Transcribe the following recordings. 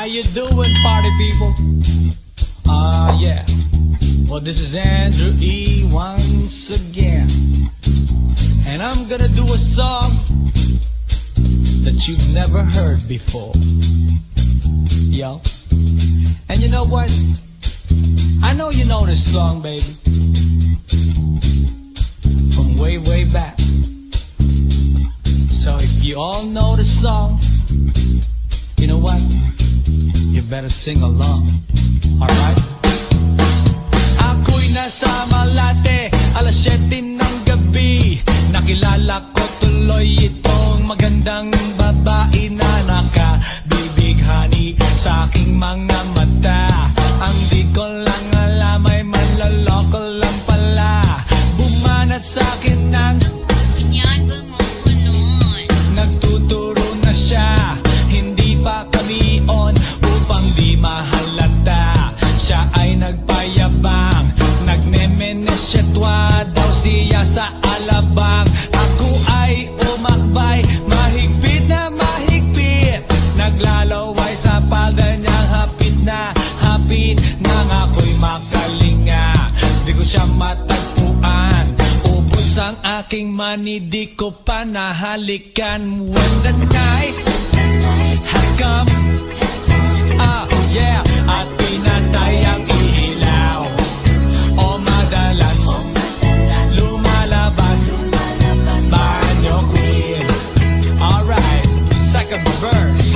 you doing, party people? Yeah. Well, this is Andrew E. once again, and I'm gonna do a song that you've never heard before. Yo. And you know what? I know you know this song, baby, from way, way back. So if you all know the song, you know what? You better sing along. Alright? Ako'y nasa Malate, alas 7 ng gabi. Nakilala ko tuloy itong magandang babae na nakabibighani sa aking mga mata. Ang di ko lang alam ay manloloko lang pala. Bumanat sa akin ng nagtuturo na siya. Hindi pa kami on upang di mahalata. Siya ay nagpayabang, nagmemenesyetwa daw siya sa alabang. Ako ay umakbay, mahigpit na mahigpit. Naglalaway sa palda niyang hapit na hapit. Nang ako'y makalinga, di ko siya matagpuan. Ubus ang aking money, di ko pa nahalikan. When the night has come, yeah, at pinatay ang ilaw, o madalas lumalabas banyo queen. Alright, second verse.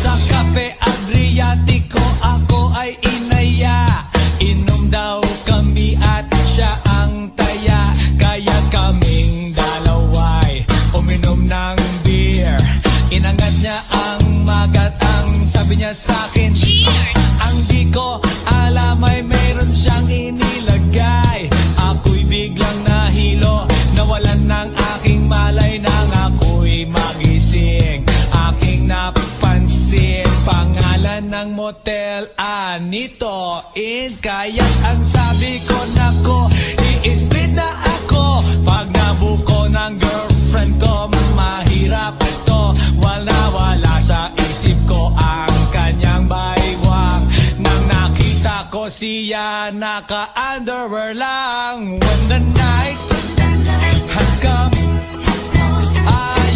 Sa Cafe Adriatico ako ay inaya. Inom daw kami at siya ang taya. Kaya kaming dalaway uminom ng beer. Inangat niya ang magatang, sabi niya sa'kin, ang di ko alam ay mayroon siyang inilagay. Ako'y biglang nahilo, nawalan ng aking malay nang ako'y magising. Aking napansin, pangalan ng motel, Anito Inn. Kaya't ang sabi ko, nako, i-split na ako. Pag nabuko ng girlfriend ko, mahirap to. Wala sa isip ko ang kanyang baywang. Nang nakita ko siya, naka-underwear lang. When the night has come,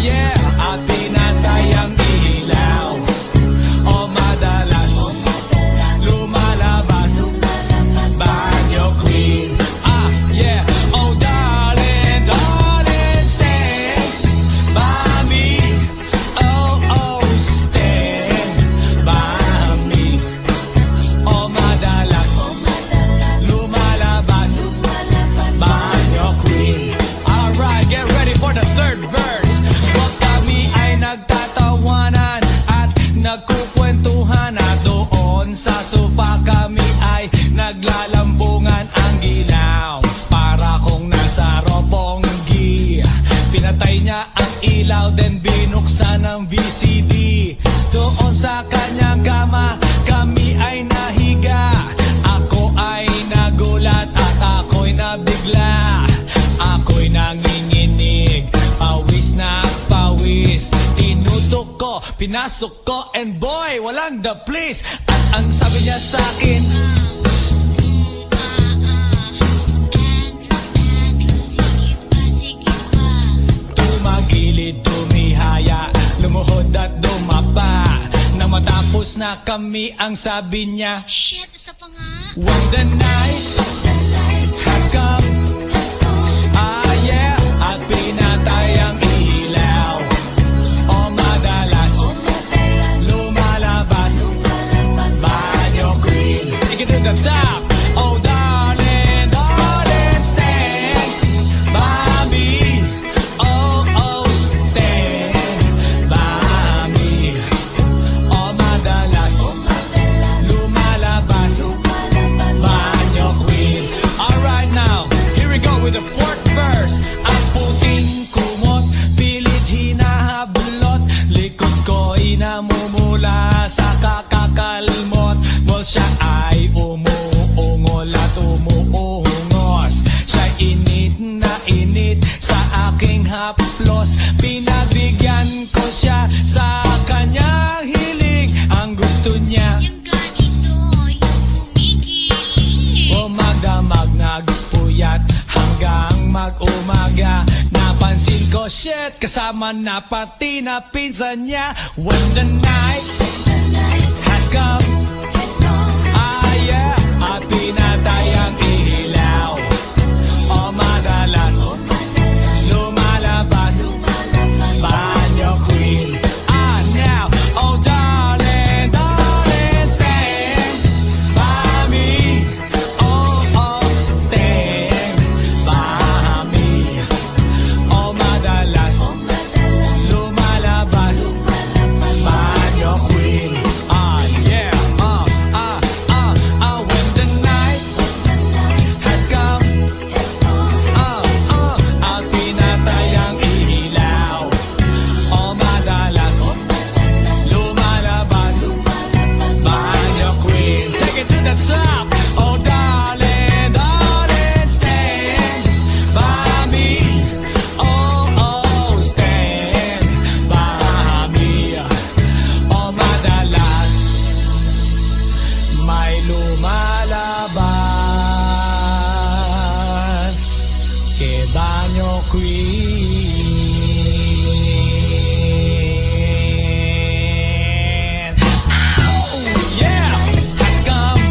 yeah, at pinatay ang ilaw, o madalas lumalabas banyo queen. Yeah, oh darling, darling, stand by me. Oh, stand by me. O madalas lumalabas banyo queen. Alright, get ready for the third verse. Huwag kami ay nagtatawanan at nagkukwentuhan, at doon sa sofa kami ay naglalambungan ang ginaw. Para kung nasa Roppongi, pinatay niya ang ilaw, then binuksan ang VCD. Doon sa kanyang kama, kami ay nahiga. Ako ay nagulat at ako'y nabigla. Ako'y nanginginig, pawis na pawis. Tinutok ko, pinasok ko, and boy, walang the please. At ang sabi niya sa'kin, tumagilid, tumihaya, lumuhod at dumapa. Nang matapos na kami, ang sabi niya, shit, isa pa nga. when the night has come, yeah, at pinatay ang ilaw, o madalas lumalabas banyo queen. Take it to the top. Oh darling, darling, stand by me. Oh, stand by me. O madalas lumalabas banyo queen. Alright, now here we go with the fourth verse. Ang puting kumot, pilit hinahablot, likod ko'y namumula sa kakakalmot. Well, siya ay umuungol at umuungos. Siya'y init na init sa aking haplos. Pinagbigyan ko siya sa kanyang hiling. Ang gusto niya shit, kasama na pati na pinsan niya. When the night has come, ah yeah, at pinatay ang ilaw. O madalas lumalabas banyo queen. Ah now, oh darling, darling, stand by me. Oh, oh, stand by me. Oh madalas lumalabas banyo queen. Ah yeah, when the night has come, at pinatay ang ilaw. O madalas lumalabas banyo queen. Take it to the top. Oh darling, darling, stand by me. Oh, oh, stand by me. O madalas may lumalabas kay banyo queen. Oh yeah, has come,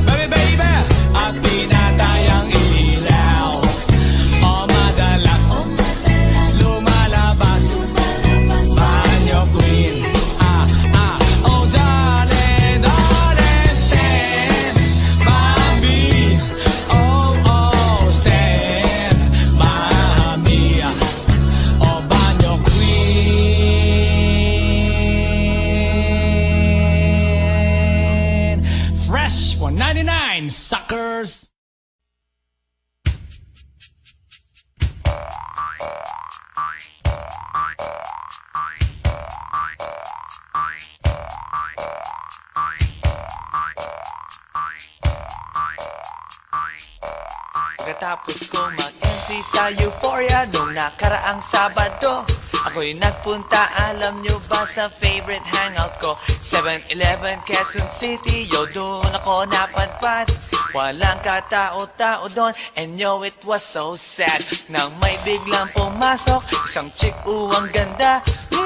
baby baby, at pinatay ang ilaw. O madalas lumalabas banyo queen. Oh darling, darling, stand by me. Oh, oh, stand by me. Oh banyo queen. Fresh 199 suckers. Pagkatapos ko mag-MC sa Euphoria nung nakaraang Sabado, ako'y nagpunta, alam nyo ba, sa favorite hangout ko, 7-Eleven, Quezon City. Yo, doon ako napadpad, walang katao-tao doon, and yo, it was so sad nang may biglang pumasok isang chick, ang ganda.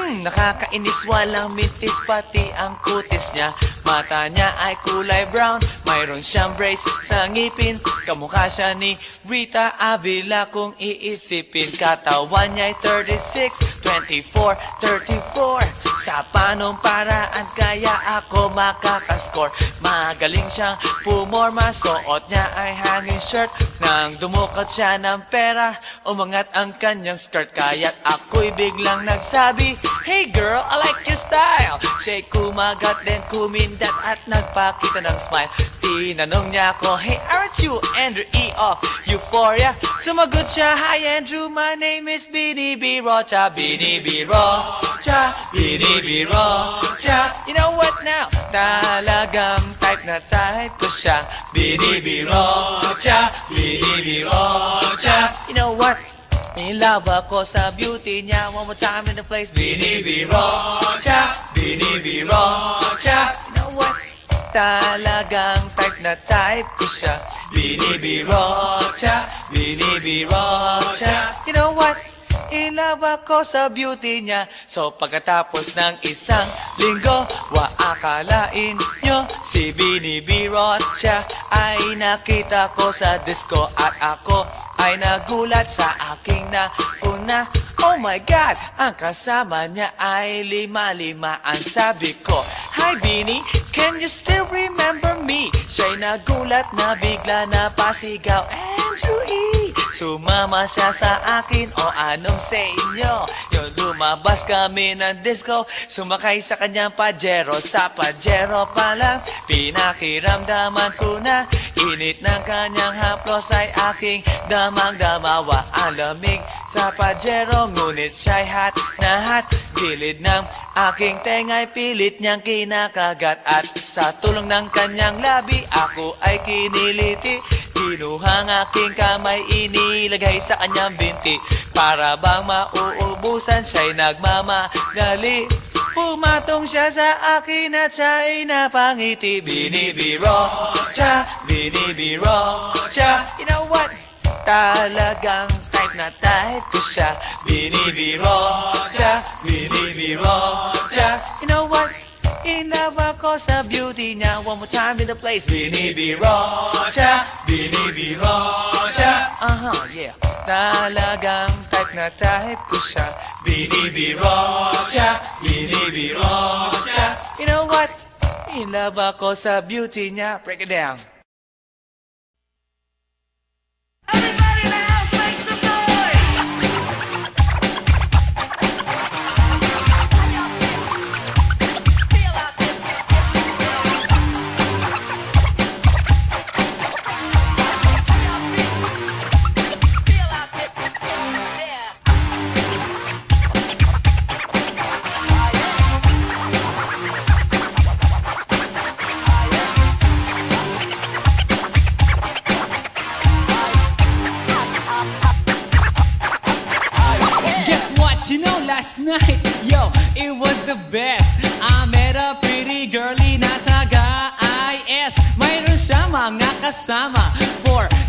Nakakainis, walang mintis, pati ang kutis niya. Mata niya ay kulay brown, mayroon siyang brace sa ngipin. Kamukha siya ni Rita Avila kung iisipin. Katawan niya ay 36, 24, 34. Sa panong paraan kaya ako makakaskor. Magaling siyang pumorma, suot niya ay hanging shirt. Nang dumukat siya ng pera, umangat ang kanyang skirt. Kaya't ako'y biglang nagsabi, hey girl, I like your style. Siya'y kumagat, then kumindat at nagpakita ng smile. Tinanong niya ako, hey, aren't you Andrew E. of Euphoria? Sumagot siya, hi Andrew, my name is Bini B. Rocha. Bini B. Rocha, Bini B. Rocha. You know what now? Talagang type na type ko siya. Bini B. Rocha, Bini B. Rocha. You know what? In love ako sa beauty niya. One more time in the place. Bini B. Rocha, Bini B. Rocha. You know what? Talagang type na type ko siya. Bini B. Rocha, Bini B. Rocha. You know what? In love ako sa beauty niya. So pagkatapos ng isang linggo, akalain nyo si Bini B. Rocha ay nakita ko sa disco. At ako ay nagulat sa aking napuna. Oh my God, ang kasama niya ay lima-limaan. Sabi ko, hi Bini, can you still remember me? Siya'y nagulat na bigla na pasigaw, Andrew E. Sumama siya sa akin, o anong sa inyo? Yung lumabas kami ng disco, sumakay sa kanyang Pajero. Sa Pajero pa lang, pinakiramdaman ko na init ng kanyang haplos ay aking damang-damawa. Ang lamig sa Pajero, ngunit siya'y hot na hot. Gilid ng aking tenga'y pilit niyang kinakagat. At sa tulong ng kanyang labi, ako ay kiniliti. Kinuha ang aking kamay, inilagay sa kanyang binti. Para bang mauubusan, siya'y nagmamagali. Pumatong siya sa akin at siya'y napangiti. Bini B. Rocha, Bini B. Rocha. You know what? Talagang type ko siya. Binibiro siya, binibiro siya. You know what? In love ako sa beauty niya. One more time in the place. Binibiro siya, binibiro siya. Yeah. Talagang type ko siya. Binibiro siya, binibiro siya. You know what? In love ako sa beauty niya. Break it down. Everybody now, make some noise! Feel out this. Feel out this. Last night, yo, it was the best. I met a pretty girlie na taga-IS. Mayroon siya mga kasama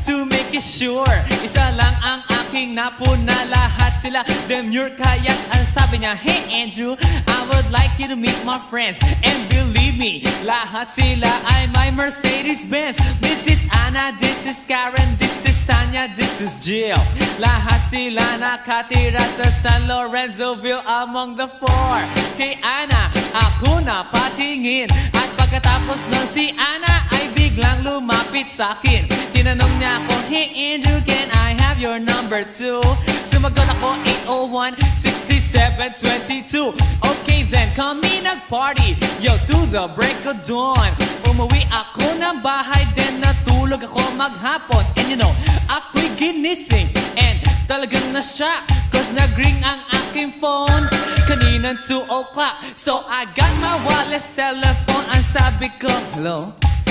to make it sure. Isa lang ang aking napuna, lahat sila demure. Kaya ang sabi niya, hey Andrew, I would like you to meet my friends. And believe me, lahat sila ay my Mercedes-Benz. This is Anna, this is Karen, this is Tanya, this is Jill. Lahat sila nakatira sa San Lorenzoville among the four. Kay Anna, ako na patingin. At pagkatapos ng si Anna ay biglang lumapit sa akin. Tinanong niya ako, hey Andrew, can I have your number too? Sumagot ako, 801-6722. Okay then, kami nag-party, yo, to the break of dawn. Umuwi ako ng bahay, then natulog ako maghapon. And you know, ako'y ginising, and talagang na-shock, cause nag-ring ang aking phone kaninang 2 o'clock. So I got my wireless telephone. Ang sabi ko, hello?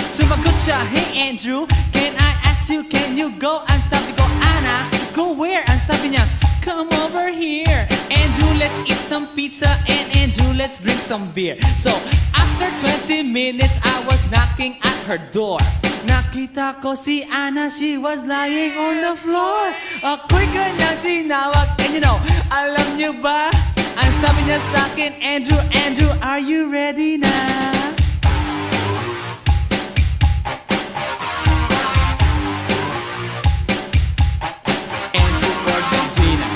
Sumagot siya, hey Andrew, can I ask you, can you go? Ang sabi ko, Anna, go where? Ang sabi niya, come over here. Andrew, let's eat some pizza, and Andrew, let's drink some beer. So after 20 minutes, I was knocking at her door. Nakita ko si Anna, she was lying on the floor. Ako'y kanyang tinawag, and you know, alam niyo ba? Ang sabi niya sa akin, Andrew, Andrew, are you ready na? Andrew for Medina.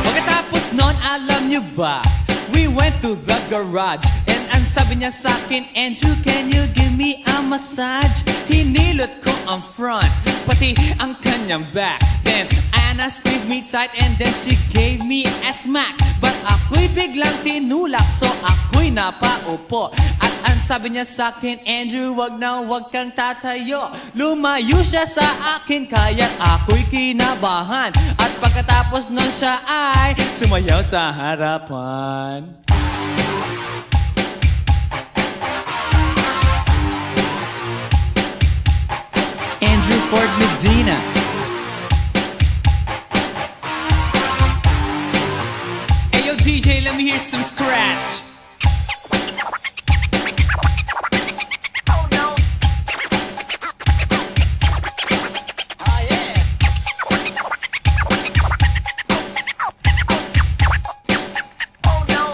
Pagkatapos nun, alam niyo ba? We went to the garage, and ang sabi niya sa akin, Andrew, can you give me a massage? Hinilot ko ang front, pati ang kanyang back. Then Anna squeezed me tight, and then she gave me a smack. But ako'y biglang tinulak, so ako'y napaupo. At ang sabi niya sa akin, Andrew, wag na wag kang tatayo. Lumayo siya sa akin, kaya't ako'y kinabahan. At pagkatapos nun siya ay sumayaw sa harapan. Andrew Ford Medina. Hey yo DJ, let me hear some scratch. Oh no. Oh yeah. Oh no.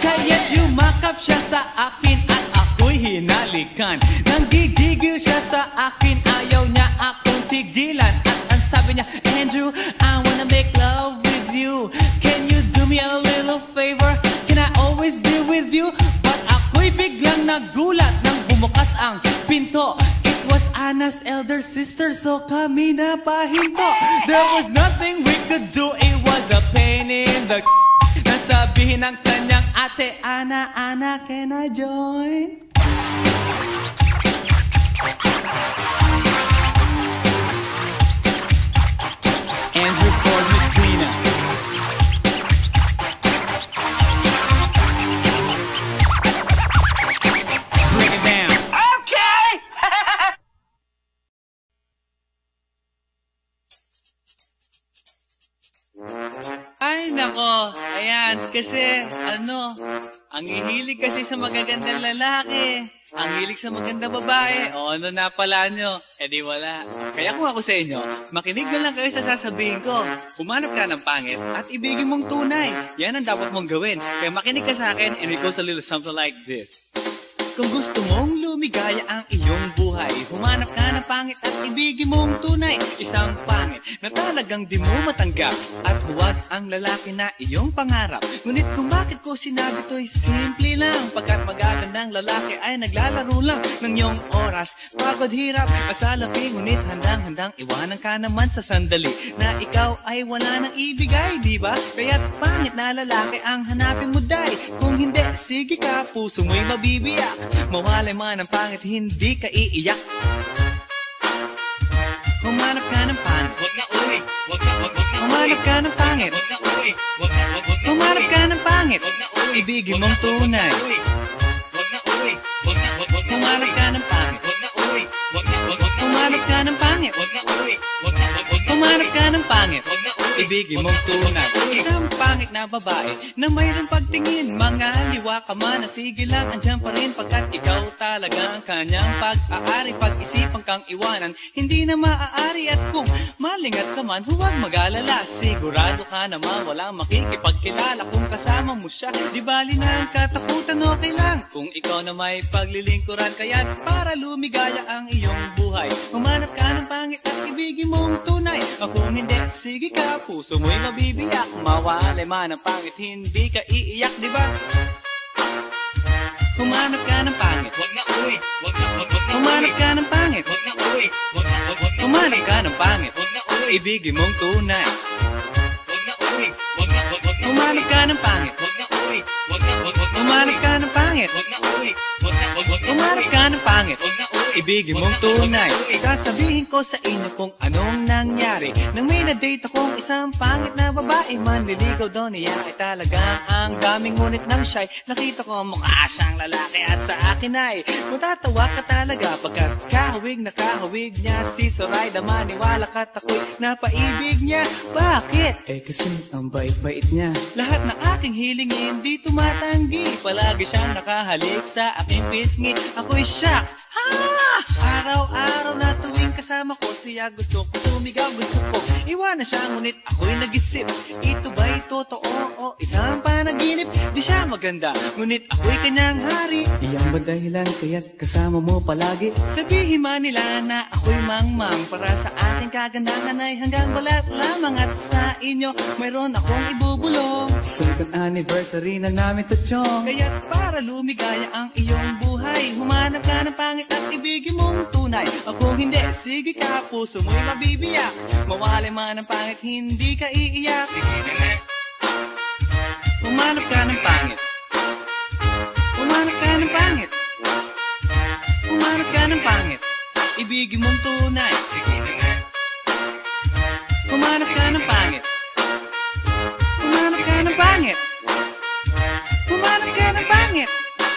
Kaya't yumakap siya sa akin at ako'y hinalikan. Nanggigigil siya sa akin, ayaw niya akong tigilan. At ang sabi niya, Andrew, I wanna make love with you. Can you do me a little favor? Can I always be with you? But ako'y biglang nagulat nang bumukas ang pinto. It was Anna's elder sister, so kami na pahinto. There was nothing we could do, it was a pain in the nasabihin ng kanyang ate, Anna, Anna, can I join? Andrew Ford Medina. Bring it down. Okay. Ay, nako. Ayan, kasi, Ang hihilig kasi sa magagandang lalaki, ang hilig sa magandang babae, o ano na pala nyo, di wala. Kaya kung ako sa inyo, makinig na lang kayo sa sasabihin ko. Humanap ka ng pangit at ibigin mong tunay. Yan ang dapat mong gawin. Kaya makinig ka sa akin and it goes a little something like this. Kung gusto mong lumigaya ang iyong buhay, humanap ka ng pangit at ibigin mong tunay. Isang pangit na talagang di mo matanggap, at huwag ang lalaki na iyong pangarap. Ngunit kung bakit ko sinabi to'y simple lang, pagkat magagandang lalaki ay naglalaro lang ng iyong oras. Pagod, hirap at salapi, ngunit handang-handang iwanan ka naman sa sandali na ikaw ay wala nang ibigay, di ba? Kaya't pangit na lalaki ang hanapin mo, day. Kung hindi, sige ka, puso mo'y mabibiyak. Mawalay man ang pangit, hindi ka iiyak. Humanap ka ng pangit, wag na uwi, wag na humanap ka ng pangit, wag na uwi, wag na humanap ka ng pangit, wag na uwi, ibigin mong tunay. Wag na uwi, wag na humanap ka ng pangit, wag na uwi, wag na humanap ka ng pangit, wag na uwi, wag na humanap ka ng pangit, wag na uwi, ibigin mong tunay. Isang pangit na babae na mayroong pagtingin, mga liwa ka man, sige lang, andyan pa rin, pagkat ikaw talaga ang kanyang pag-aari. Pag-isipan kang iwanan, hindi na maaari, at kung malingat ka man, huwag mag-alala. Sigurado ka naman walang makikipagkilala kung kasama mo siya. Di bali na ang katakutan, okay lang kung ikaw na may paglilingkuran. Kaya para lumigaya ang iyong buhay, humanap ka ng pangit at ibigin mong tunay. Kung hindi, sige ka, puso mo'y mabibiyak. Mawalay man ang pangit, hindi ka iiyak, di ba? Humanap ka ng pangit, wag na uwi, wag na humanap ka ng pangit, wag na uwi, wag na humanap ka ng pangit, wag na uwi, ibigin mong tunay. Wag na uwi, wag na humanap ka ng pangit, wag na uwi, wag na humanap ka ng pangit, wag na uwi, wag na humanap ka ng pangit, wag na uwi, ibigin mong tunay. Sasabihin ko sa inyo kung anong nangyari nang may na-date akong isang pangit na babae. Manliligaw daw niya ay talaga ang daming, ngunit nang shy, nakita ko mukha siyang lalaki, at sa akin ay matatawa ka talaga, pagkat kahawig na kahawig niya si Zoraida. Maniwala ka't ako'y napaibig niya. Bakit? Kasi ang bait-bait niya. Lahat ng aking hilingin di tumatanggi, palagi siyang nakahalik sa aking pisngi. Ako'y shock, araw-araw na tuwing kasama ko siya, gusto ko sumigaw, gusto ko iwanan siya, ngunit ako'y nag-isip, ito ba'y totoo o isang panaginip? Di siya maganda, ngunit ako'y kanyang hari. Iyan ba dahilan kaya't kasama mo palagi? Sabihin man nila na ako'y mangmang, para sa aking kagandahan ay hanggang balat lamang, at sa inyo mayroon akong ibubulong. Second anniversary na namin to, chong. Kaya't para lumigaya ang iyong buhay, humanap ka ng pangit at ibigin mong tunay. Kung hindi, sige ka, puso mo'y mabibiyak. Mawalay man ang pangit, hindi ka iiyak. Sige na nga. Humanap ka ng pangit, humanap ka ng pangit, humanap ka ng pangit, ibigin mong tunay. Sige na nga. Humanap ka ng pangit, humanap ka ng pangit, humanap ka ng pangit,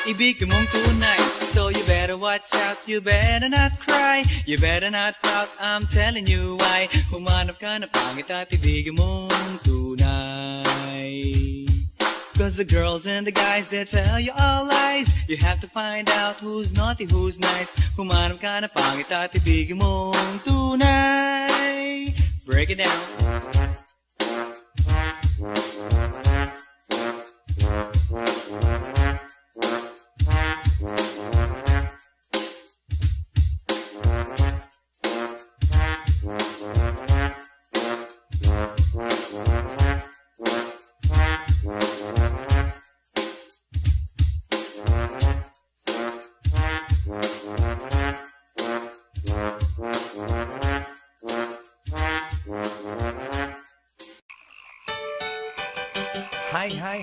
ibigin mong tunay. So you better watch out, you better not cry, you better not pout, I'm telling you why. Humanap ka ng pangit at ibigin mong tunay. Cause the girls and the guys, they tell you all lies. You have to find out who's naughty, who's nice. Humanap ka ng pangit at ibigin mong tunay. Break it down.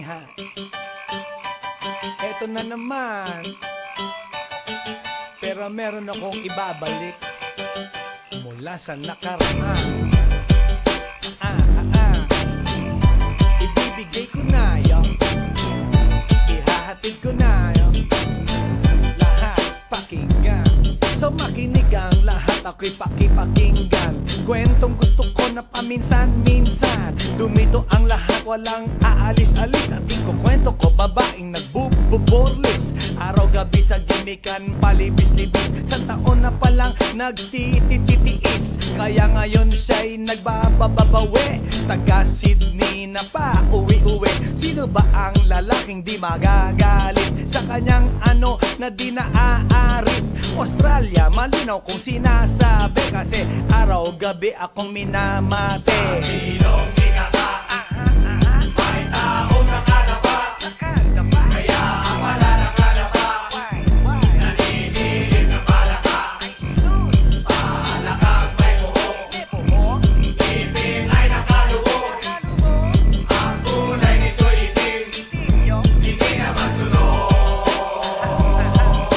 Hi. Eto na naman. Pero meron akong ibabalik mula sa nakaraan. Ibibigay ko na yun, ihahatid ko na yun, lahat pakinggan. So makinig ang lahat, ako'y pakipakinggan. Kwentong gusto ko na paminsan-minsan. Dumito ang lahat, walang aalis-alis. At ikukwento ko, babaeng nagbubuk nagbuborlis. Araw-gabi sa gimikan, palibis-libis. Sa taon na palang nagtititiis. Kaya ngayon siya'y nagbababawi. Taga Sydney na pa, uwi-uwi. Sino ba ang lalaking di magagalit sa kanyang ano na di naaarit? Australia, malinaw kung sinasabi, kasi araw-gabi akong minamate. Sa silong binaba, may taong nakalaba, kaya ang wala nakalaba, naninilig na palaka. Palakang may buhok, ipin ay nakaluhok. Ang kulay nito'y itim, hindi na masunod.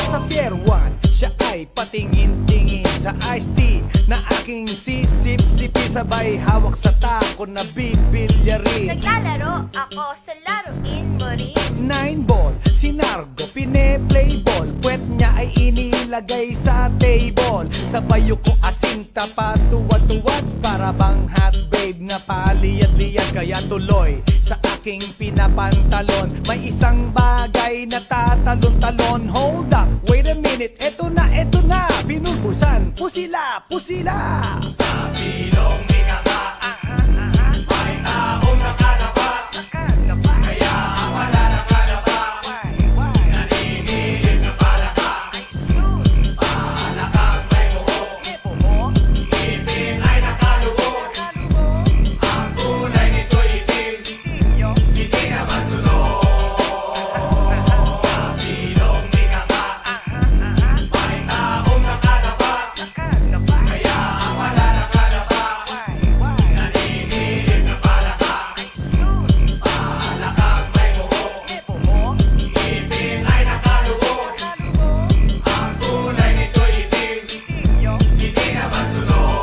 Sa Pier 1, siya ay patingin-tingin sa iced tea na aking sisip-sipin. Sabay hawak sa tako na bibilyarin. Naglalaro ako sa laruin mo rin. 9 ball, si Nargo pine-play ball. Puwet niya ay inilagay sa table. Sabay ko asinta pa tuwad-tuwad. Para bang hot babe na paliyad-liyad. Kaya tuloy sa aking pinapantalon may isang bagay na tatalon-talon. Hold up, wait a minute, eto na, pinulbusan, pusila, pusila. Sa silong binaba, may taong nakalaba, kaya ang wala nakalaba, naninilig na palaka. Palakang may buhok, ipin ay nakaluhok. Ang kulay nito'y itim, hindi na masunod. Sa silong binaba, may taong nakalaba, kaya ang wala nakalaba, naninilig na palaka. Palakang may buhok, ipin ay nakaluhok. Ang kulay nito'y itim, hindi na masunod.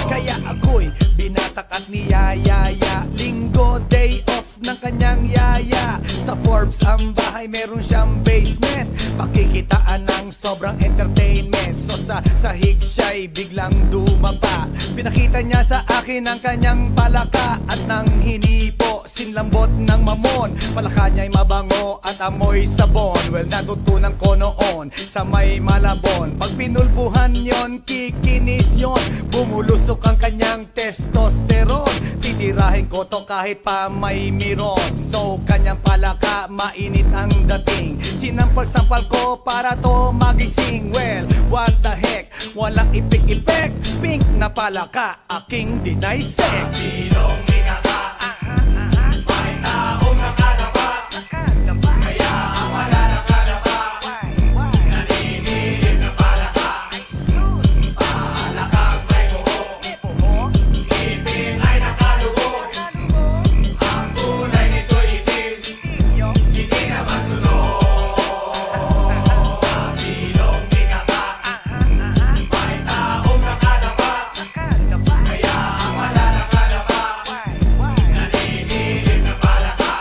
Kaya ako'y binatak at niyayaya. Linggo, day off ng kanyang yaya. Sa Forbes ang bahay, meron siyang basement. Pakikitaan ng sobrang entertainment. So sa sahig siya'y biglang dumapa. Pinakita niya sa akin ang kanyang palaka. At nang hinipo, sinlambot ng mamon. Palaka niya'y mabango at amoy sabon. Well, natutunan ko noon sa may Malabon. Pag pinulbuhan yon, kikinis yon. Bumulusok ang kanyang testosterone. Titirahin ko to kahit pa may miron. So kanyang palaka, mainit ang dating. Sinampal-sampal ko para to magising. Well, what the heck, walang ipik-ipek. Pink na palaka, aking dinaysek. Silong binaba, may taong nakalaba, kaya ang wala nakalaba, naninilig na palaka. Palakang may buhok, ipin ay nakaluhok. Ang kulay nito'y itim, hindi na masunod. Sa silong binaba, may taong nakalaba, kaya ang wala nakalaba, naninilig na palaka.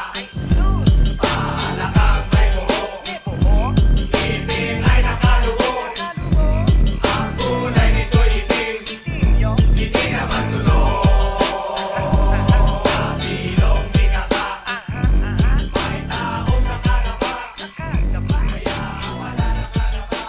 Palakang may buhok, ipin ay nakaluhok. Ang kulay nito'y itim, hindi na masunod. Sa silong binaba, may taong nakalaba, kaya ang wala nakalaba,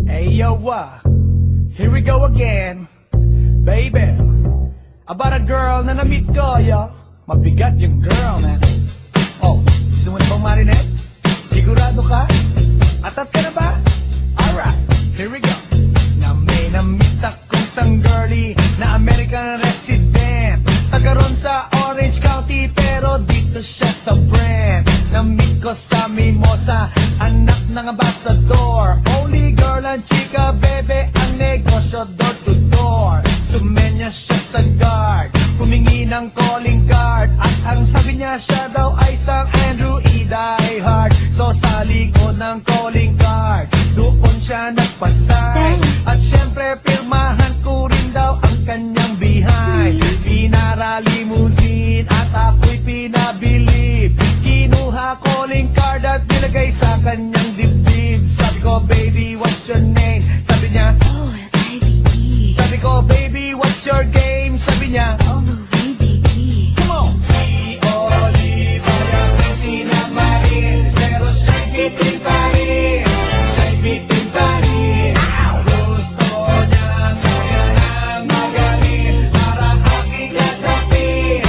Hey yo, here we go again, baby. About a girl na na-meet ko, yo. Mabigat yung girl, man. Oh, gusto mo na bang marinette? Sigurado ka? Atat ka na ba? Alright, here we go. Na may na-meet akong isang girlie na American resident. Taga ron sa Orange County, pero dito siya sa Brent. Na-meet ko sa Mimosa, anak ng ambassador. Only girl and chika, bebe, ang negosyo door to door. Sumenya siya sa guard, humingi ng calling card. At ang sabi niya, siya daw ay isang Andrew E. Diehard. So sa likod ng calling card, doon siya nagpasay. At syempre pirmahan ko rin daw ang kanyang behind. Pinara limousine at ako'y sabi niya, all the way, baby. come on! Si Olivia ay sinamarin, pero siya'y bitin pa rin. Siya'y bitin pa rin. Gusto niyang kaya nang magaling para aking lasapin,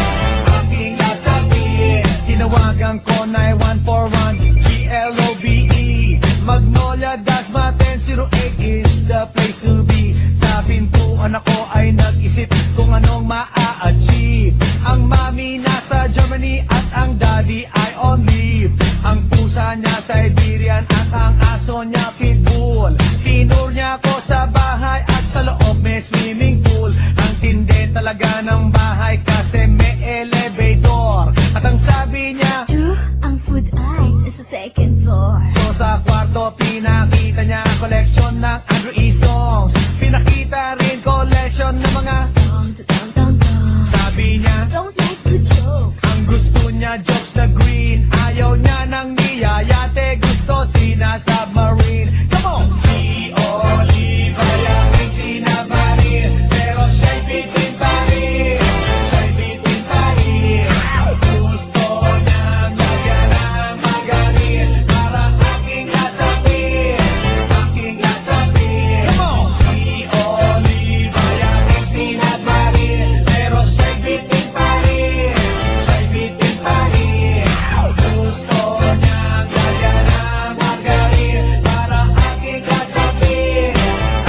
aking lasapin. Tinawagan ko 9141 GLOVE Magnolia Dasma 1008 is the place to be. Sa pintuan ako ay nag-isip kung anong maa-achieve. Ang mami nasa Germany at ang daddy ay on leave. Ang pusa niya Siberian at ang aso niya pitbull. Tinur niya ako sa bahay at sa loob may swimming pool. Ang tindi talaga ng bahay kasi may elevator. At ang sabi niya, True, ang food ay nasa second floor. so sa kwarto pinakita niya collection ng Andrew E. songs. Pinakita rin collection ng mga Dong, dong, dong, dong. sabi niya. Don't like good jokes. Ang gusto niya jokes na green. Ayaw niya ng niyayate. Gusto sina submarine. Come on! Si Olivia ay sinamarin, pero siya'y bitin pa rin. Siya'y bitin pa rin. Gusto niyang lagyan ng magaling para aking lasapin, aking lasapin. Come on! Si Olivia ay sinamarin, pero siya'y bitin pa rin. Siya'y bitin pa rin. Gusto niyang lagyan ng magaling para aking lasapin,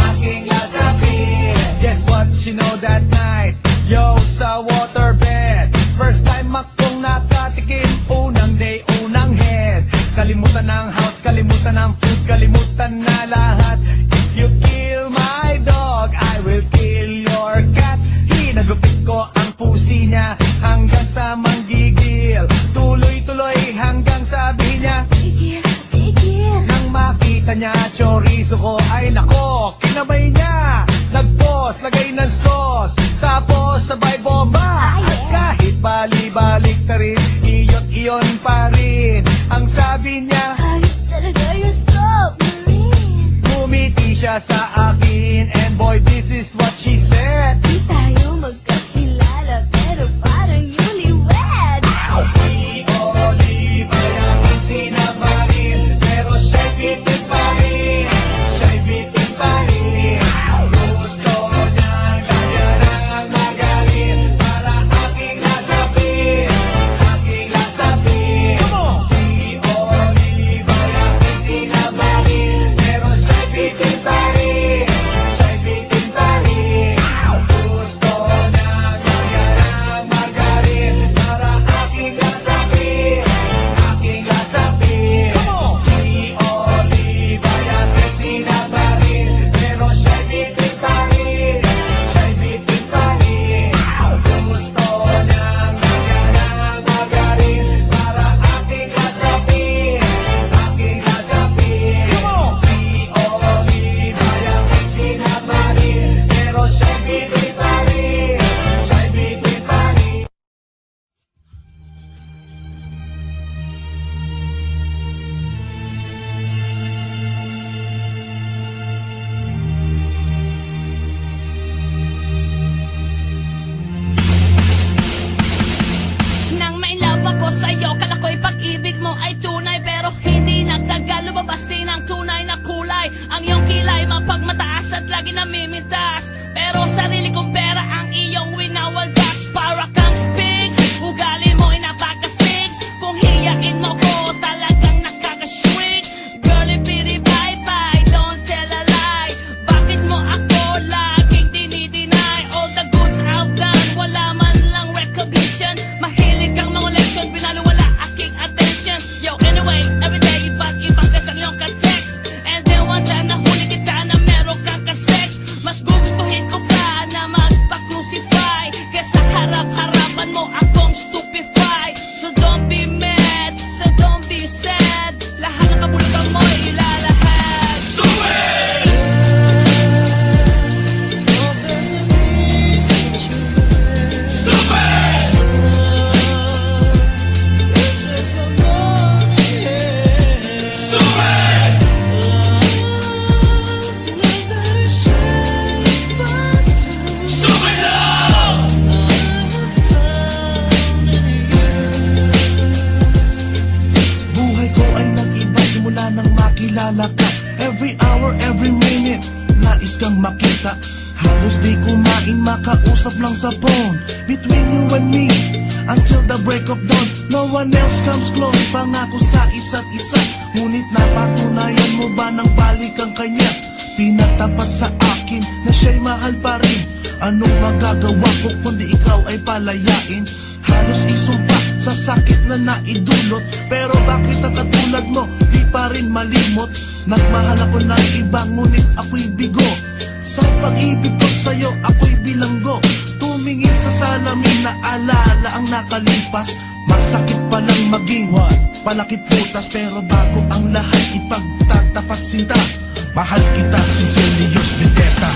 aking lasapin. Guess what she know that night? Yo, sa waterbed. First time akong nakatikim. Unang day, unang head. Kalimutan ng house, kalimutan ng food, kalimutan na lahat. If you kill my dog, I will kill your cat. Hinagupit ko ang pusi niya hanggang sa manggigil. Tuloy-tuloy hanggang sabi niya, Tigil, tigil. nang makita niya chorizo ko ay nako, kinabay niya. Nagpos, lagay ng sauce, tapos sabay bomba. Ah, yeah. At kahit bali-balik na rin, iyot-iyon pa rin. Ang sabi niya, Ayos talaga yung submarine. ngumiti siya sa akin. And boy, this is what she said. Di tayo magkakilala pero parang newlywed. Si Olivia ang sinamarin, pero siya'y bitin pa rin. Siya'y bitin pa rin. Gusto niyang lagyan ng magaling para aking lasapin, aking lasapin. Si Olivia ang sinamarin, pero siya'y bitin pa rin. Siya'y bitin pa rin. Gusto niyang lagyan ng magaling para aking lasapin, aking lasapin. Si Olivia ang sinamarin, pero siya'y bitin pa rin. Siya'y bitin pa rin. Gusto niyang lagyan ng magaling para aking lasapin, aking lasapin. Si Olivia ang sinamarin, pero siya'y bitin pa rin. Siya'y bitin pa rin. Nang may love ako sa'yo, kala ko'y pag-ibig mo ay tunay. Pero hindi nagtagal, lumabas din ang tunay na kulay. Ang iyong kilay mapagmataas at lagi namimintas. Pero sarili kong pera ang iyong winawaldas. Para kang spigs, ugali mo'y napaka-stigs. Kung hiyain mo ko, talagang nakaka-shrink. Girlie, bitty, bye-bye, don't tell a lie. Bakit mo ako laging dinideny? All the goods I've done, wala man lang recognition. Mahilig kang mga leksyon, pinaliwala aking attention. Yo, anyway, everyday iba't ibang gas ang iyong ka-text. And then one time nahuli kita na meron kang ka-sex. Mas gugustuhin ko pa na Halos di kumain, makausap lang sa phone. Between you and me, until the break of dawn. No one else comes close, pangako sa isa't isa. Ngunit napatunayan mo ba nang balik ang kanya? Pinatapat sa akin na siya'y mahal pa rin. Anong magagawa ko kundi ikaw ay palayain? Halos isumpa sa sakit na naidulot. Pero bakit ang katulad mo di pa rin malimot? Nagmahal ako ng iba ngunit ako'y bigo. Sa pag-ibig ko sa'yo ako'y bilanggo. Tumingin sa salamin na alala ang nakalipas. Masakit palang maging palakip putas. Pero bago ang lahat ipagtatapat sinta. Mahal kita, sincerely yours, Vendetta.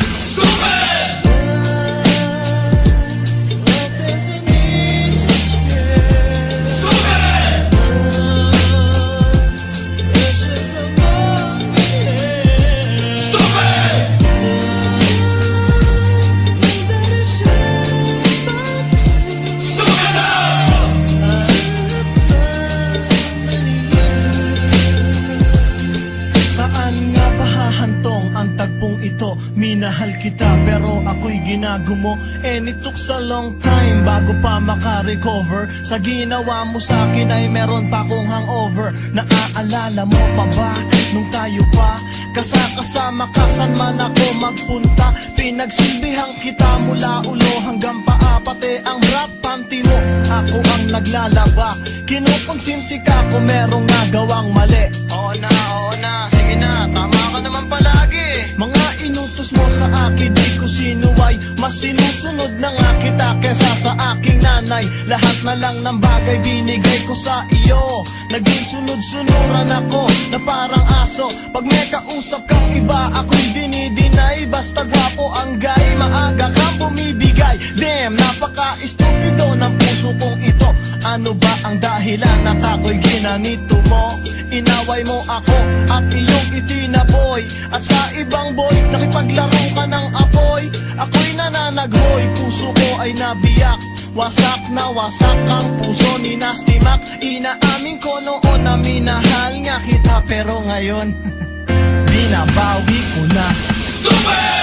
Minahal kita pero ako'y ginagumo. And it took a long time bago pa makarecover. Sa ginawa mo sa akin ay meron pa akong hangover. Naaalala mo pa ba nung tayo pa kasama ka saan man ako magpunta? Pinagsilbihang kita mula ulo hanggang paa. Pati ang rap panty mo ako ang naglalaba. Kinukonsinti ka kung merong nagawang mali. Oo na, sige na, tama ka naman palagi. Mga inutos mo sa akin, di ko sinuway. Mas sinusunod na nga kita kesa sa aking nanay. Lahat na lang ng bagay binigay ko sa iyo. Naging sunod-sunuran ako na parang aso. Pag may kausap kang iba, ako'y dinidinay. Basta gwapo ang guy, maaga kang bumibigay. Damn, napaka-estupido ng puso kong ito. Ano ba ang dahilan at ako'y ginanito mo? Inaway mo ako at iyong itinaboy. At sa ibang boy, nakipaglaro ka ng apoy. Ako'y nananaghoy, puso ko ay nabiyak. Wasak na wasak ang puso ni Nasty Mac. Inaamin ko noon na minahal nga kita. Pero ngayon, binabawi ko na. Stupid!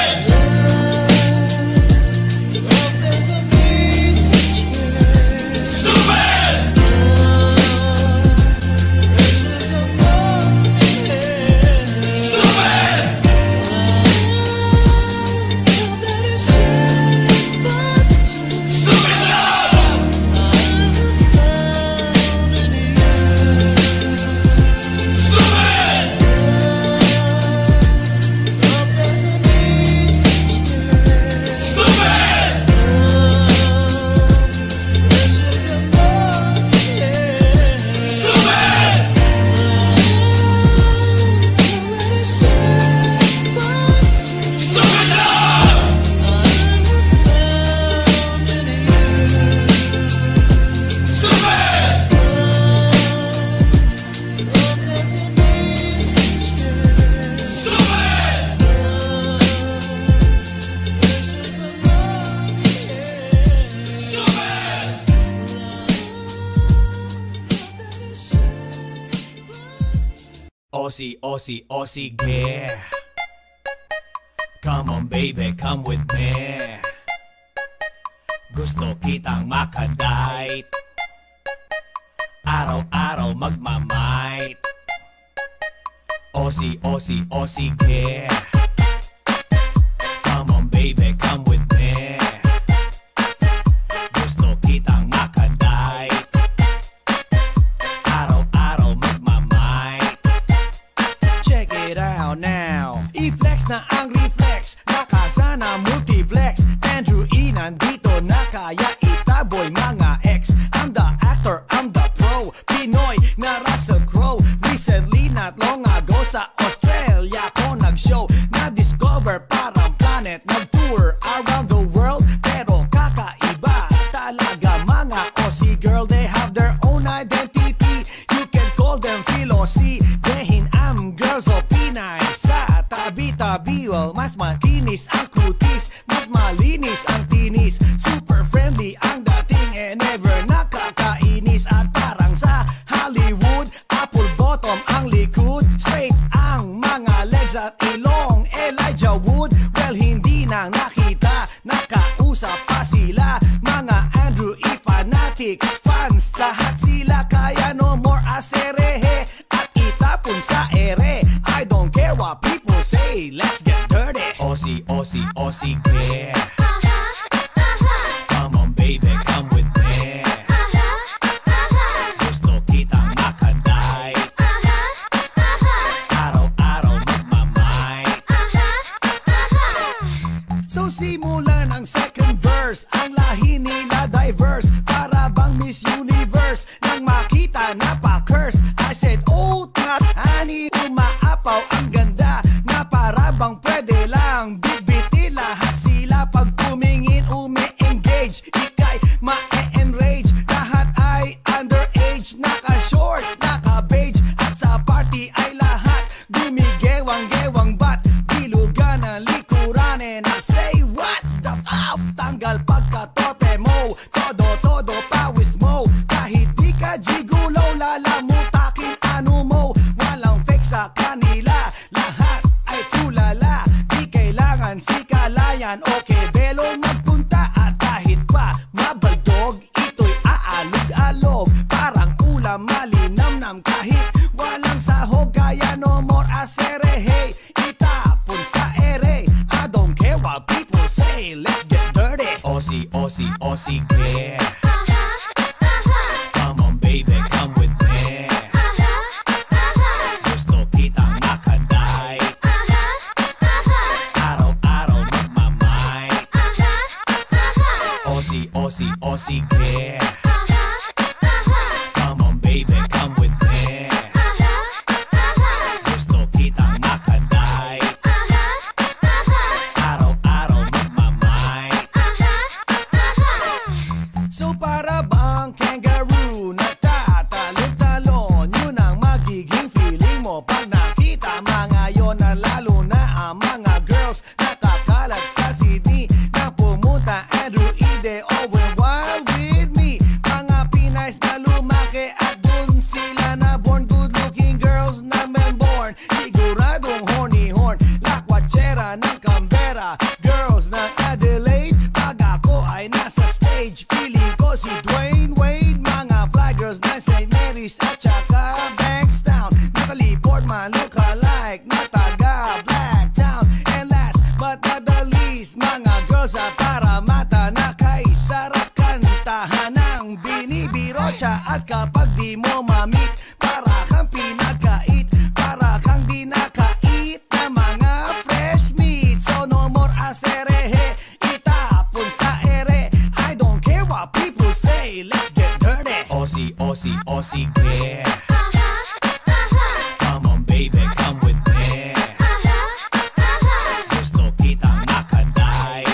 Aussie, yeah. Come on baby, come with me. Gusto kitang makadate. Araw-araw magmamight. Aussie, yeah. Come on baby, come with me. Gusto kitang makadate. Araw-araw magmamight. Check it out now. I-flex na ang reflex. Nakasana multiplex. Andrew E nandito na kaya itaboy mga ex. I'm the actor, I'm the pro. Pinoy na Russell Crowe. Recently, not long ago sa Australia ko nag-show. Na-discover parang planet. Nag-tour around nakausap pa sila. Mga Andrew E. fanatics, fans, lahat sila kaya no more aserehe at itapon sa ere. I don't care what people say, let's get dirty. Aussie, Aussie, Aussie, yeah. Come on baby, come with me. Gusto kitang makaday. Araw-araw magmamay. So simulan ang second verse. Ang lahi nila diverse, para bang Miss Universe. Nang makita na pa-curse, I said, oh, not honey. Umaapaw ang ganda, na para bang pwede lang bitbiti lahat sila. Pag tumingin, umi-engage, ikay ma-enrage. Lahat ay underage, naka-shorts, naka-beige. At sa party ay lahat gumigewang-gewang. Ba't bilugan ang likuran? And I say, what the f***? Tanggal pagka-tope mo, todo pawis mo. Kahit di ka gigulo, lalamutakin ano mo. Walang fake sa kanila, lahat ay tulala. Di kailangan si kalayan, okay belo magpunta. At kahit pa mabaldog, ito'y aalog-alog. Parang ulam malinamnam kahit walang sahog. Kaya no more aserehe, itapon sa ere. I don't care what people say, let's get dirty. Aussie, Aussie, Aussie, yeah. Come on baby, come with me. Gusto kitang makaday. Araw-araw magmamay. Aussie, Aussie, Aussie, yeah. Come on baby, come with me. Gusto kitang makaday. Araw-araw magmamay. So para bang kangaroo, nagtatalon-talon. Yun ang magiging feeling mo pag nakita mga yon. Na lalo na ang mga girls nakakalat sa CD na pumunta Andrew Ide. Oh, well, wild with me. Mga Pinays na lumaki at dun sila na born. Good-looking girls na Melbourne, siguradong horny-horn. Lakwachera ng Canberra, girls ng Adelaide. Pag ako ay nasa stage, feeling ko si Dwayne Wade. Mga fly girls na St. Mary's at saka Bankstown. Nakaliport man look-alike na taga Blacktown. And last but not the least, mga girls at Parramatta na kay sarap kantahan ng binibiro siya. At kapag di mo mamit, para kang pinagkait, para kang di nakait na mga fresh meat. So no more aserehe, itapon sa ere. I don't care what people say, let's get dirty. Aussie, Aussie, Aussie, yeah. Come on baby, come with me. Gusto kitang makaday.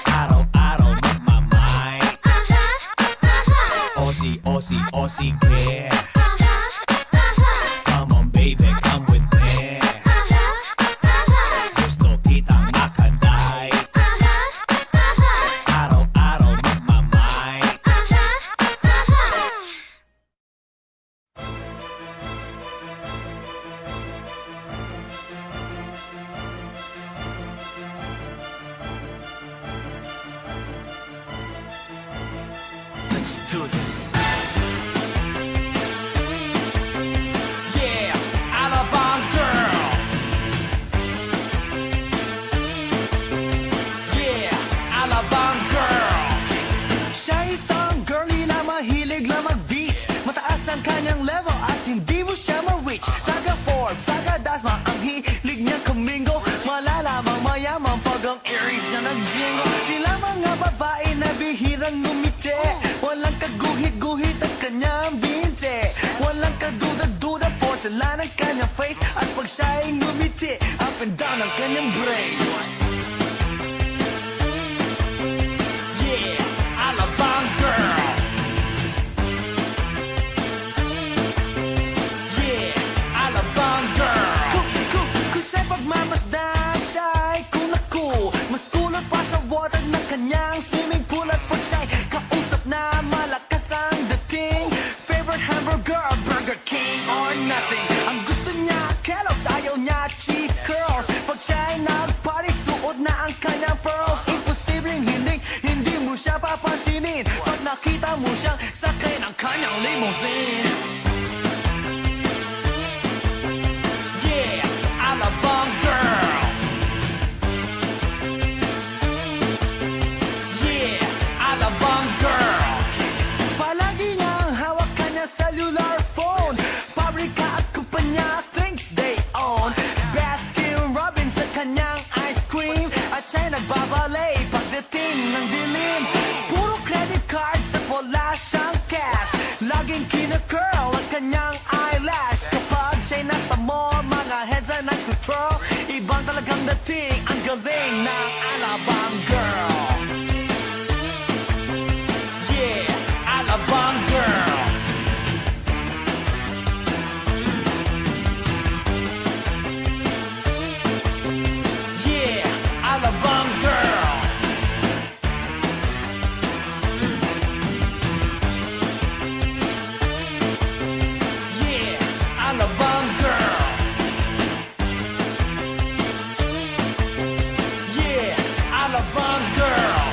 Araw-araw magmamay. Aussie, Aussie, Aussie, yeah. Come on baby, come with me. Gusto kitang makaday. Araw-araw magmamay. Let's do this. Yeah, Alabang girl. Yeah, Alabang girl. Siya isang girlie na mahilig lang mag-beach. Mataas ang kanyang level at hindi mo siya ma-reach. Taga Forbes, taga Dasma, ang hilig niya kamingo. Malalamang mayaman pag ang Aries niya nag-jingo. Sila mga babae na bihirang ngumiti. Walang kaguhit-guhit ang kanyang binte. Walang kaduda-duda, porcelain ang kanyang face. At pag siya'y ngumiti, up and down ang kanyang brain. Yeah, Alabang girl. Yeah, Alabang girl. Kung siya'y pagmamasdan, siya'y kung naku. Mas tulad pa sa water ng kanyang swimming pool. At pag siya'y kausap na malakas ang dating. Favorite hamburger, Burger King or nothing. Ang gusto niya Kellogg's, ayaw niya cheese curls. Pag siya'y nag-party, suot kanyang pearls, imposibleng hindi mo siya papansinin pag nakita mo siyang sakay ng kanyang limousine. Yeah, Alabang girl. Yeah, Alabang girl. Palagi niyang hawak kanya cellular phone, pabrika at kumpanya thinks they own. Baskin Robbins sa kanyang ice cream, at siya'y nagbabalay pagdating ng dilim. Puro credit cards at wala siyang cash, laging kina-curl ang kanyang eyelash. Kapag siya'y nasa mall, mga heads ay nag-control. Ibang talagang dating, ang galing ng Alabang girl. Yeah, Alabang girl. Yeah, Alabang girl. Yeah, Alabang girl. Yeah, Alabang girl.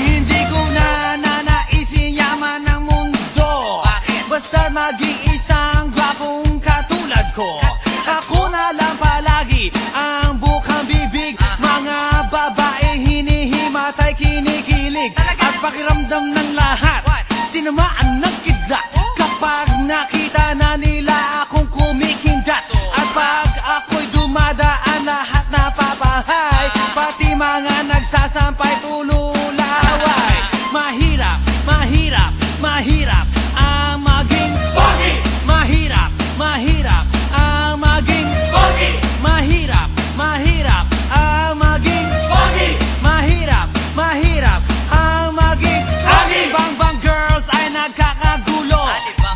Hindi ko nananaisin yaman ng mundo. Basta maging isang gwapong katulad ko. Ako na lang palagi ang bukang bibig. Mga babae hinihimatay, kinikilig. At pakiramdam ng lahat, tinamaan ng kidlat. Kapag nakita na nila akong kumikindat. At pag ako'y dumadaan, lahat napapahay. Pati mga nagsasampay tululaway. Mahirap, mahirap, mahirap ang maging pogi. Mahirap, mahirap ang maging pogi. Mahirap, mahirap ang maging pogi. Mahirap, mahirap ang maging pogi. Bang-bang girls ay nagkakagulo.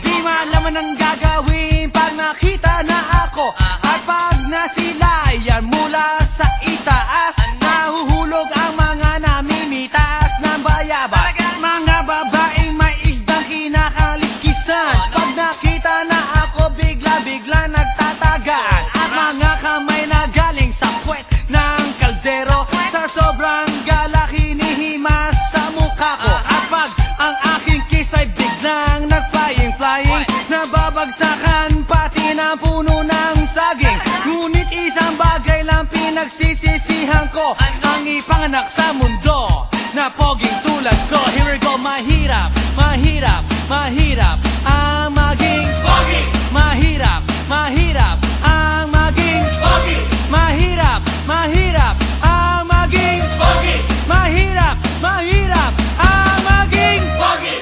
Di malaman ang gagawin pag nakita na ako. At pag nasilayan mula sa itaas, nahuhulog ang mga namimitas ng bayabas. Mga babaeng may isdang kinakaliskisan. Pag nakita na ako, bigla-bigla nagtatagaan. At mga kamay na galing sa puwet ng kaldero, sa sobrang galak hinihimas sa mukha ko. At pag ang aking kiss ay biglang nag-flying, nababagsakan pati na puno ng saging. Ngunit isang bagay lang pinagsisisihan ko, ang ipanganak sa mundo na poging tulad ko. Here we go. Mahirap, mahirap, mahirap ang maging pogi. Mahirap, mahirap ang maging pogi. Mahirap, mahirap ang maging pogi. Mahirap, mahirap ang maging pogi.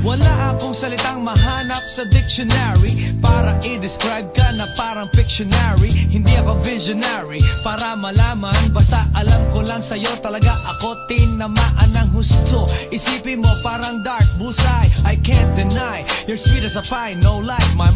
Wala akong salitang mahanap sa dictionary para i-describe ka na parang pictionary. Hindi ako visionary para malaman, basta alam ko lang sa'yo talaga ako tinamaan ng husto. Isipin mo parang dark bullseye, I can't deny. You're sweet as a pie, no lie, my,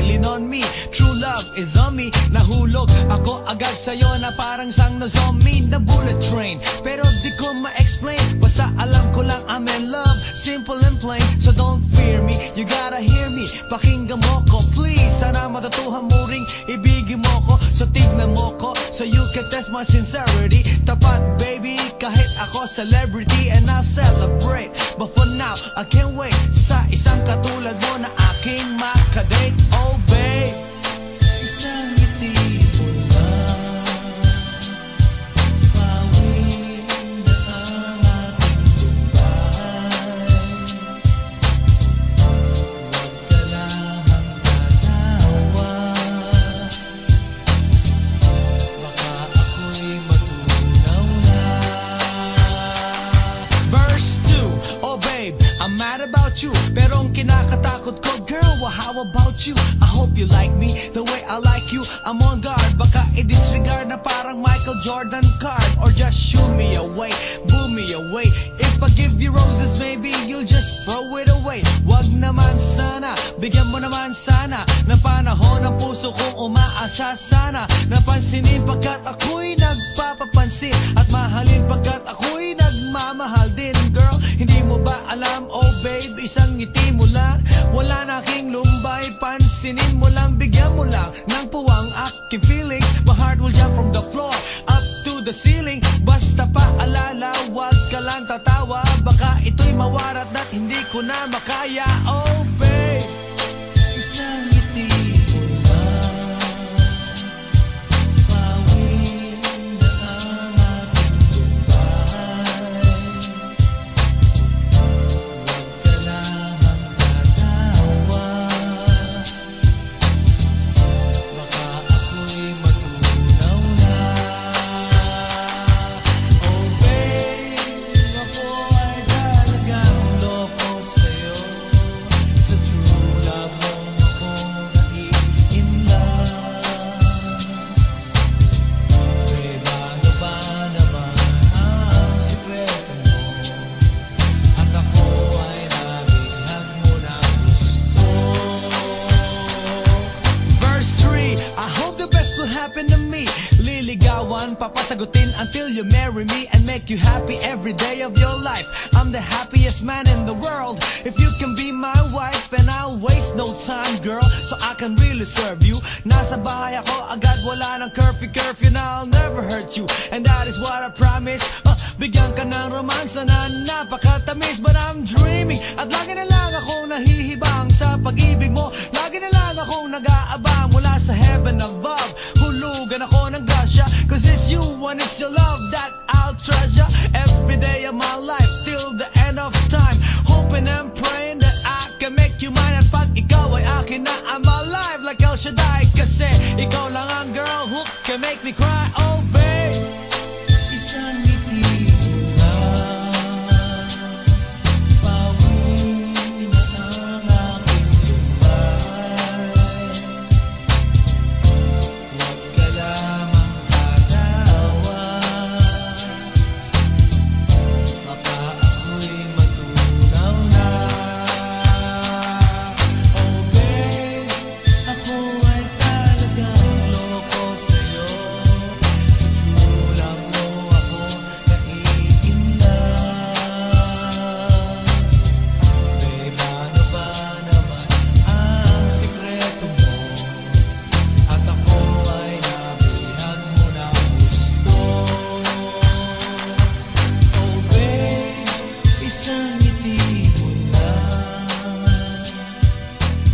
lean on me. True love is on me. Nahulog ako agad sa'yo na parang sang na zombie na bullet train. Pero di ko ma-explain, basta alam ko lang I'm in love, simple and plain. So don't fear me, you gotta hear me. Pakinggan mo ko, please. Sana matutuhan mo ring ibigin mo ko. So tignan mo ko, so you can test my sincerity. Tapat baby, kahit ako celebrity, and I'll celebrate. But for now, I can't wait sa isang katulad mo na aking makadate. Oh babe, isang ngiti mo na you. Pero ang kinakatakot ko, girl, well, how about you? I hope you like me the way I like you. I'm on guard, baka i-disregard na parang Michael Jordan card. Or just shoo me away, boo me away. If I give you roses, maybe you'll just throw it away. Wag naman sana, bigyan mo naman sana ng panahon ng puso kong umaasa sana. Napansinin pagkat ako'y nagpapapansin, at mahalin pagkat ako'y nagmamahal din. Girl, hindi mo ba alam, oh babe, isang ngiti mo lang, wala na aking lumbay. Pansinin mo lang, bigyan mo lang ng puwang aking feelings. My heart will jump from the floor up to the ceiling. Basta paalala, wag ka lang tatawa, baka ito'y mawarat at hindi ko na makaya. Oh babe, isang ngiti mo lang, pawin na ang aking lumbay. Wag ka lamang tatawa, baka ako'y matunaw na. Oh babe, ako ay talagang loko sa'yo. Sa true love mo ako nai-in-love. Babe, ano ba naman ang sikreto mo? At ako ay nabihag mo ng gusto. Verse 3, I hope the best will happen to me. Liligawan, papasagutin until you marry me and make you happy every day of your life. I'm the happiest man in the world if you can be my wife, and I'll waste no time, girl, so I can really serve you. Nasa bahay ako agad, wala ng curfew, and I'll never hurt you, and that is what I promise. Bigyan ka ng romansa na napakatamis, but I'm dreaming, at lagi na lang akong nahihibang sa pag-ibig mo. Lagi na lang akong nag-aabang mula sa heaven above. Hulugan ako ng grasya, cause it's you and it's your love that I'll treasure every day of my life till the end of time. Hoping and praying that I can make you mine, at pag ikaw ay akin na, I'm alive like El Shaddai. Kasi ikaw lang ang girl who can make me cry. Oh babe, isang ngiti mo lang, pawin na ang aking lumbay. Wag ka lamang tatawa, baka ako'y matunaw na. Oh babe, ako ay talagang loko sa'yo. Sa true love mo ako nai-in-love. Babe, ano ba naman ang sikreto mo? At ako ay nabihag mo ng gusto. Oh babe, isang ngiti mo lang,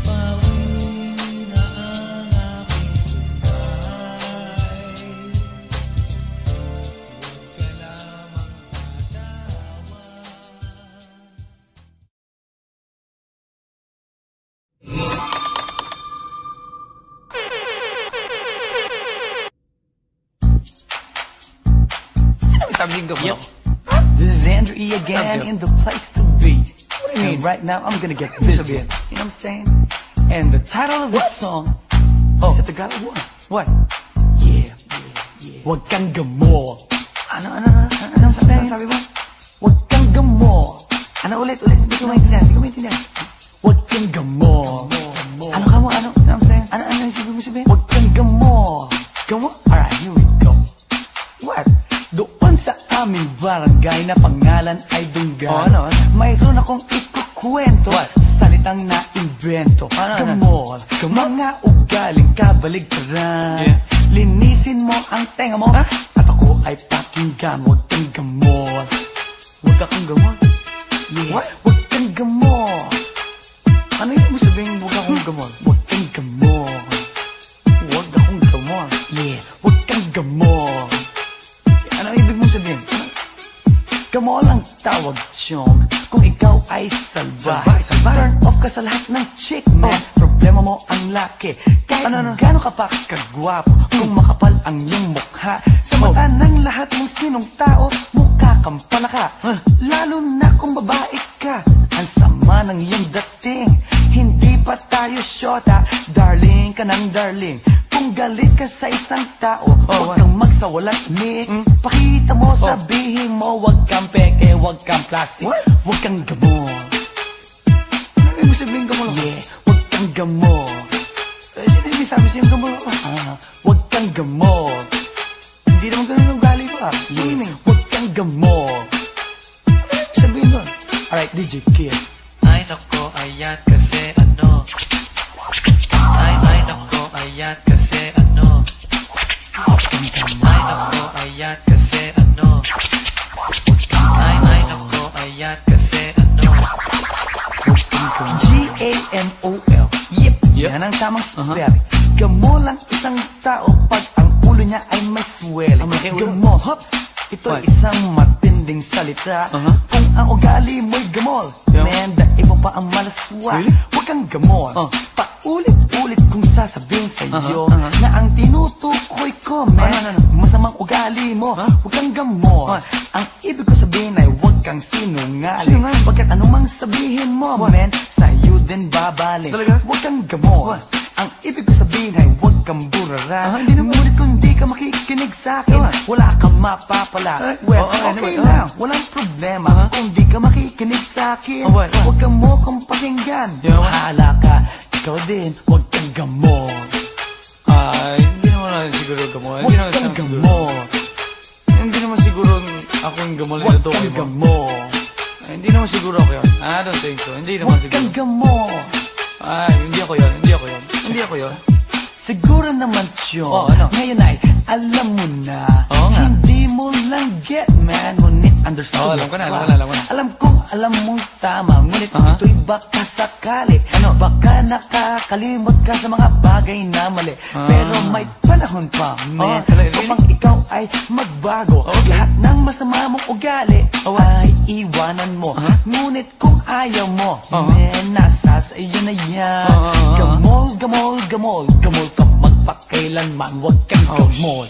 pawin na ang aking lumbay. Huwag ka lamang tatawa. Sino may sabihin ka mo? This is Andrew E again in the place to be. What do you mean? Right now I'm gonna get busy. You know what I'm saying? And the title of this song, is it the Tagalog one? What? Yeah. Wag kang gamo. Ano sabi mo? Wag kang gamo. Ano ulit? Hindi ko maintindihan. Wag kang gamo. Ano ka mo? Ano? You know what I'm saying? Ano yung sabi mo sabihin? Wag kang gamo. Gamo? Alright, here we go. What? Doon sa aming barangay na pangalan ay Dunggan. Mayroon akong ikukwento. Salitang na-invento. Gamol. Mga ugaling kabaligtaran. Linisin mo ang tenga mo, at ako ay pakinggan. Huwag kang gamol. Huwag akong gamol? Yeah. Huwag kang gamol. Ano yung sabihin huwag akong gamol? Huwag kang gamol. Huwag akong gamol. Yeah. Huwag kang gamol. Ano ibig mong sabihin? Gamol ang tawag, chong, kung ikaw ay salbahe. Turn off ka sa lahat ng chick, man. Problema mo ang laki. Kahit gano'n ka pa kagwapo, kung makapal ang iyong mukha, sa mata ng lahat ng sinong tao, mukha kang palaka. Lalo na kung babae ka, ang sama ng iyong darling, kung galit ka sa isang tao, huwag kang magsawalang ni. Pakita mo, sabihin mo, huwag kang peke, huwag kang plastic, huwag kang gamot. Ano yung sabihin gamot? Yeah, huwag kang gamot. Sino yung sabi sa'yo gamot? Huwag kang gamot. Hindi naman ganun ang ugali ko. Yeah, huwag kang gamot. Ano yung sabihin mo? Alright, DJ Kid. Ay nako, ayan kasi ano. Ay nako, ayan kasi ano. Ay nako, ayan kasi ano. Ay nako, ayan kasi ano. G-A-M-O-L. Yep, yan ang tamang spell. Gamo lang isang tao pag ang ulo niya ay may swelling. Gamo, hops, ito'y isang matinding salita. Kung ang ugali mo'y gamol, man, daig mo pa ang malaswa. Huwag kang gamol. Paulit-ulit kong sasabihin sa'yo na ang tinutukoy ko, man, masamang ugali mo. Huwag kang gamol. Ang ibig ko sabihin ay huwag kang sinungaling. Pagkat anumang sabihin mo, man, sa'yo din babalik. Huwag kang gamol. Ang ibig ko sabihin ay huwag kang burara. Ngunit kung di ka makikinig sa'kin, wala kang mapapala. Well, okay lang, walang problema. Kung di ka makikinig sa'kin, huwag ka mo kong pakinggan. Bahala ka, ikaw din, huwag kang gamot. Hindi naman siguro gamot. Huwag kang gamot. Hindi naman siguro ako yung gamot. Huwag kang gamot. Hindi naman siguro ako yun. I don't think so. Hindi naman Huwag kang gamot. Hindi ako yun. Hindi ako yun. Siguro naman yun. Ngayon ay alam mo na. Hindi mo lang get, man. Ngunit understood. Alam ko na. Alam kong alam mong tama. Ngunit ito'y baka sakali. Baka nakakalimot ka sa mga bagay na mali. Pero may panahon pa, man. Upang ikaw ay magbago. Lahat ng masama mong ugali ay iwanan mo. Ngunit kung ayaw mo, man, nasa sa iyo na yan. Gamol ka magpakailanman. Huwag kang gamol.